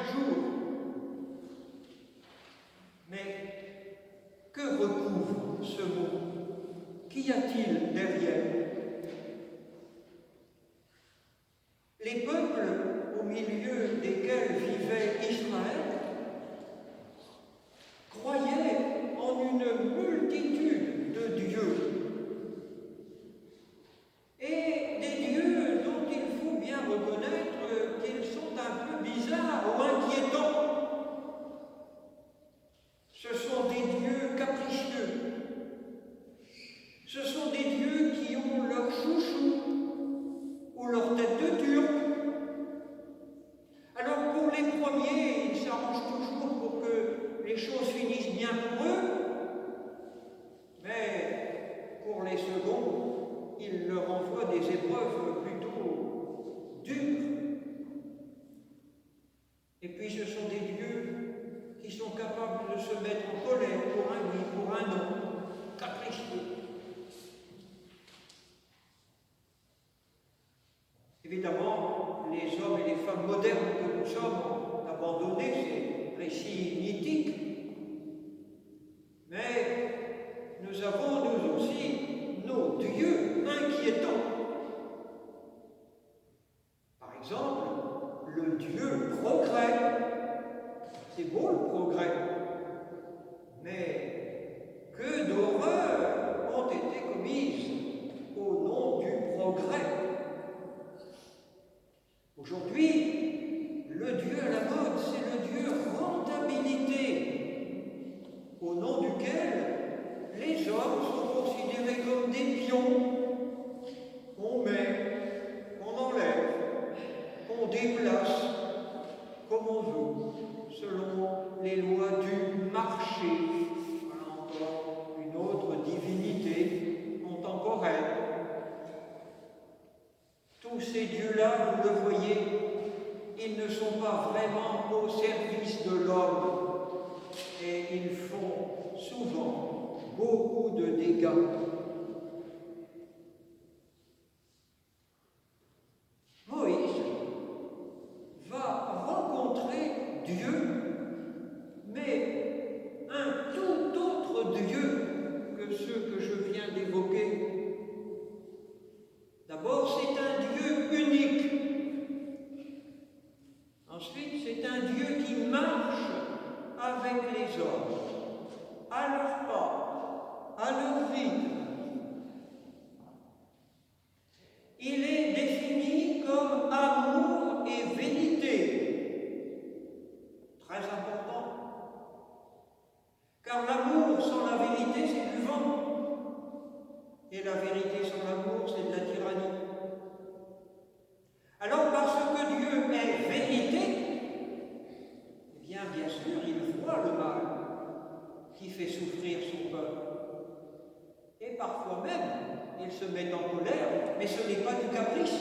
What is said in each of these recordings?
jour. Mais que recouvre ce mot? Qu'y a-t-il derrière? Les peuples au milieu desquels vivait Israël croyaient en une multitude de dieux. Et des dieux dont il faut bien reconnaître qu'ils sont un peu bizarres ou inquiétants. Ce sont des dieux capricieux. Ce sont des dieux qui ont leur chouchou ou leur tête de turc. Alors pour les premiers, ils s'arrangent toujours pour que les choses finissent bien pour eux, mais pour les seconds, ils leur envoient des épreuves plutôt dures. Et puis ce sont des dieux qui sont capables de se mettre en colère pour un oui, pour un non, capricieux. Évidemment, les hommes et les femmes modernes que nous sommes ont abandonné ces récits mythiques. Mais nous avons, nous aussi, nos dieux inquiétants. Par exemple, le dieu progrès. C'est beau le progrès. Mais que d'horreurs ont été commises au nom du progrès. Aujourd'hui, le Dieu à la mode, c'est le Dieu rentabilité, au nom duquel les hommes sont considérés comme des pions qu'on met, qu'on enlève, qu'on déplace comme on veut, selon les lois du marché. Voilà encore une autre divinité contemporaine. Tous ces dieux-là, vous le voyez, ils ne sont pas vraiment au service de l'homme et ils font souvent beaucoup de dégâts. Moïse va rencontrer Dieu, mais un tout autre Dieu que ceux que je viens d'évoquer. D'abord, c'est un Dieu unique. Ensuite, c'est un Dieu qui marche avec les hommes, à leur pas, à leur rythme. Il est défini comme amour et vérité. Très important. Car l'amour sans la vérité, c'est du vent. Et la vérité sans l'amour, c'est de la tyrannie. Alors, parce que Dieu est vérité, eh bien sûr, il voit le mal qui fait souffrir son peuple. Et parfois même, il se met en colère, mais ce n'est pas du caprice.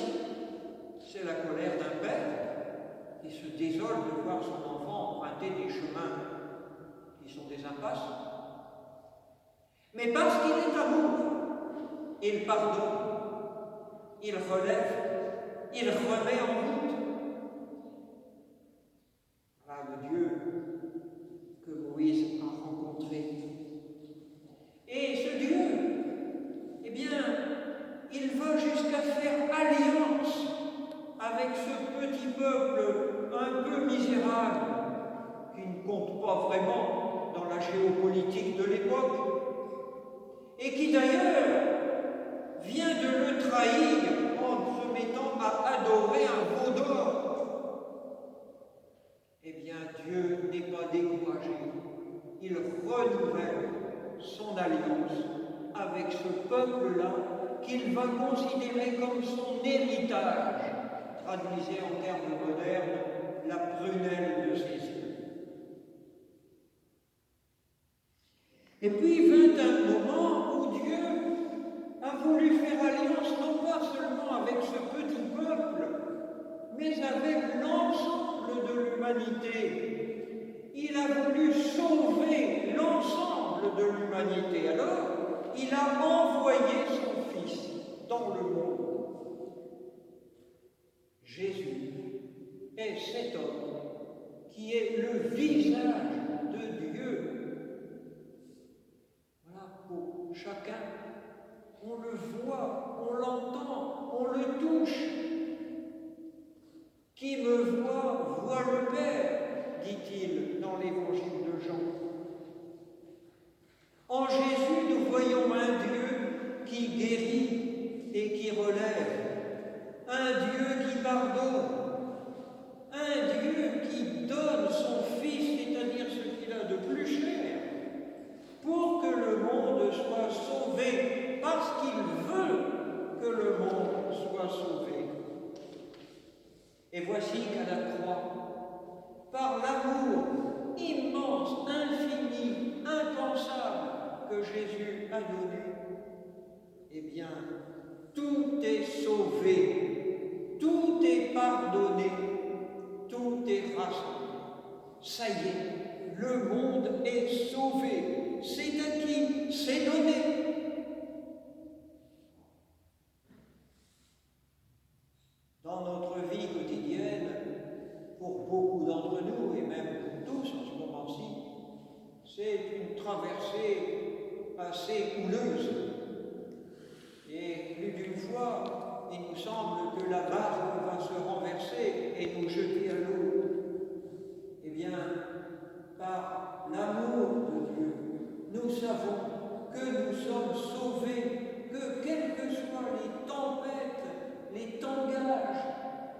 C'est la colère d'un père qui se désole de voir son enfant emprunter des chemins qui sont des impasses. Mais parce qu'il est amour, il pardonne, il relève, il remet en route. Voilà le Dieu que Moïse a rencontré. Et ce Dieu, eh bien, il va jusqu'à faire alliance avec ce petit peuple un peu misérable, qui ne compte pas vraiment dans la géopolitique de l'époque, et qui d'ailleurs vient de le trahir en se mettant à adorer un veau d'or. Eh bien, Dieu n'est pas découragé. Il renouvelle son alliance avec ce peuple-là qu'il va considérer comme son héritage. Traduisez en termes modernes, la prunelle de ses yeux. Et puis vint un moment où Dieu a voulu faire alliance non pas seulement avec ce petit peuple, mais avec l'ensemble de l'humanité. Il a voulu sauver l'ensemble de l'humanité. Alors, il a envoyé son Fils dans le monde. Jésus est cet homme qui est le visage de Dieu. Voilà, pour chacun, on le voit, on l'entend, on le touche. Qui me voit, voit le Père, dit-il dans l'évangile de Jean. En Jésus, nous voyons un Dieu qui guérit et qui relève, un Dieu qui pardonne, un Dieu qui donne son Fils, c'est-à-dire ce qu'il a de plus cher, pour que le monde soit sauvé, parce qu'il veut que le monde soit sauvé. Et voici qu'à la croix, par l'amour immense, infini, impensable que Jésus a donné, eh bien, tout est sauvé, tout est pardonné, tout est rassemblé. Ça y est, le monde est sauvé, c'est acquis, c'est donné. Dans notre vie quotidienne, pour beaucoup d'entre nous, et même pour tous en ce moment-ci, c'est une traversée assez houleuse. Et plus d'une fois, il nous semble que la barque va se renverser et nous jeter à l'eau. Eh bien, par l'amour de Dieu, nous savons que nous sommes sauvés, que quelles que soient les tempêtes, les tangages,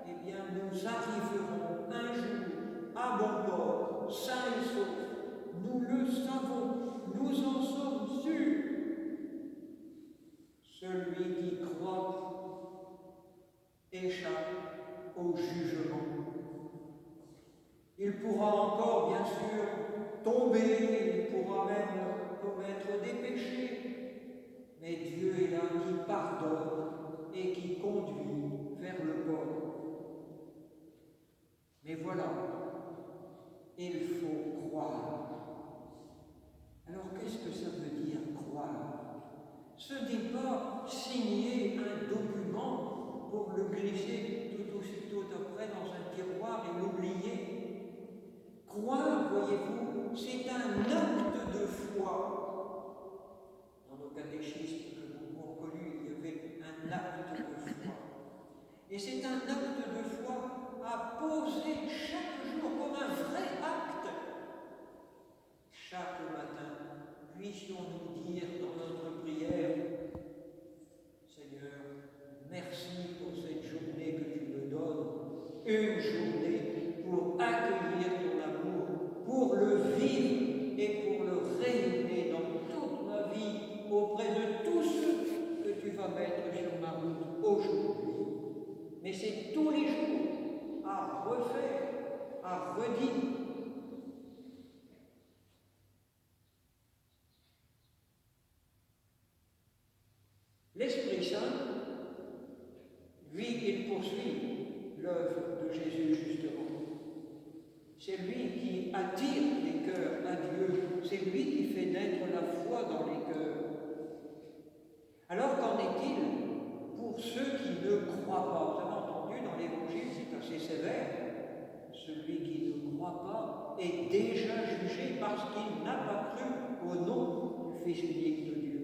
eh bien, nous arriverons un jour à bon port, sains et saufs. Nous le savons, nous en sommes sûrs. Celui qui croit échappe au jugement. Il pourra encore, bien sûr, tomber, il pourra même commettre des péchés, mais Dieu est là qui pardonne et qui conduit vers le port. Mais voilà, il faut croire. Alors qu'est-ce que ça veut dire croire? Ce n'est pas signer un document pour le glisser tout aussitôt après dans un tiroir et l'oublier. Croire, voyez-vous, c'est un acte de foi. Dans nos catéchismes que nous avons connus, il y avait un acte de foi. Et c'est un acte de foi à poser chaque jour comme un vrai acte. Chaque matin, puissions-nous dire dans notre prière: Seigneur, merci pour cette journée que tu me donnes, une journée pour accueillir ton amour, pour le vivre et pour le rayonner dans toute ma vie auprès de tous ceux que tu vas mettre sur ma route aujourd'hui. Mais c'est tous les jours à refaire, à redire. L'Esprit Saint, lui, il poursuit l'œuvre de Jésus, justement. C'est lui qui attire les cœurs à Dieu, c'est lui qui fait naître la foi dans les cœurs. Alors qu'en est-il pour ceux qui ne croient pas? Vous avez entendu dans l'Évangile, c'est assez sévère. Celui qui ne croit pas est déjà jugé parce qu'il n'a pas cru au nom du Fils unique de Dieu.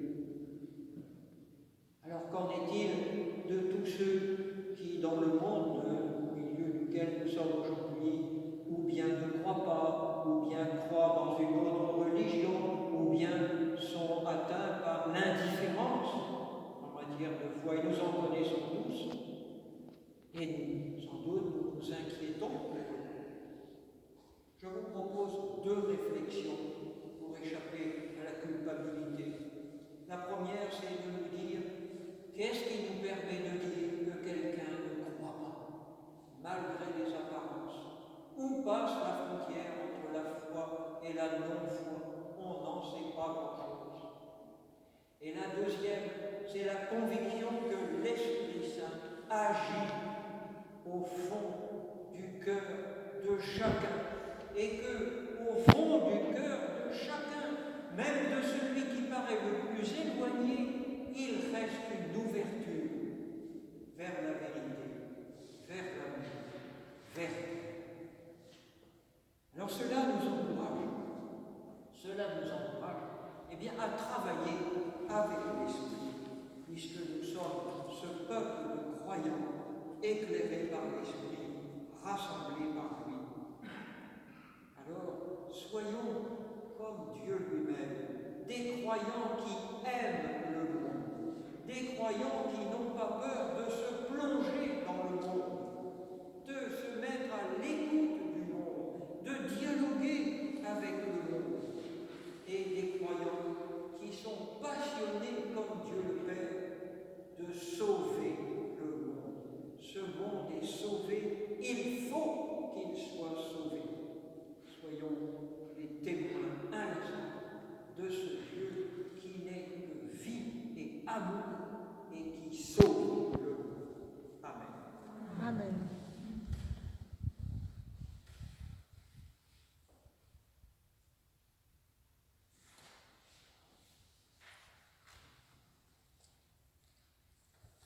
Alors qu'en est-il de tous ceux qui, dans le monde au milieu duquel nous sommes aujourd'hui, ou bien ne croient pas, ou bien croient dans une autre religion, ou bien sont atteints par l'indifférence en matière de foi? Et nous en connaissons tous. Et nous, sans doute, nous inquiétons. Je vous propose deux réflexions pour échapper à la culpabilité. La première, c'est de nous dire: qu'est-ce qui nous permet de dire que quelqu'un ne croit pas, malgré les apparences? Où passe la frontière entre la foi et la non-foi? On n'en sait pas grand-chose. Et la deuxième, c'est la conviction que l'Esprit Saint agit au fond du cœur de chacun. Et que, au fond du cœur de chacun, même de celui qui paraît le plus éloigné, il reste une ouverture vers la vérité, vers l'amour, vers Dieu. éclairés par l'Esprit, rassemblés par lui. Alors, soyons comme Dieu lui-même, des croyants qui aiment le monde, des croyants qui n'ont pas peur de se plonger dans le monde, de se mettre à l'écoute du monde, de dialoguer avec le monde, et des croyants qui sont passionnés comme Dieu le Père de sauver le monde. Ce monde est sauvé, il faut qu'il soit sauvé. Soyons les témoins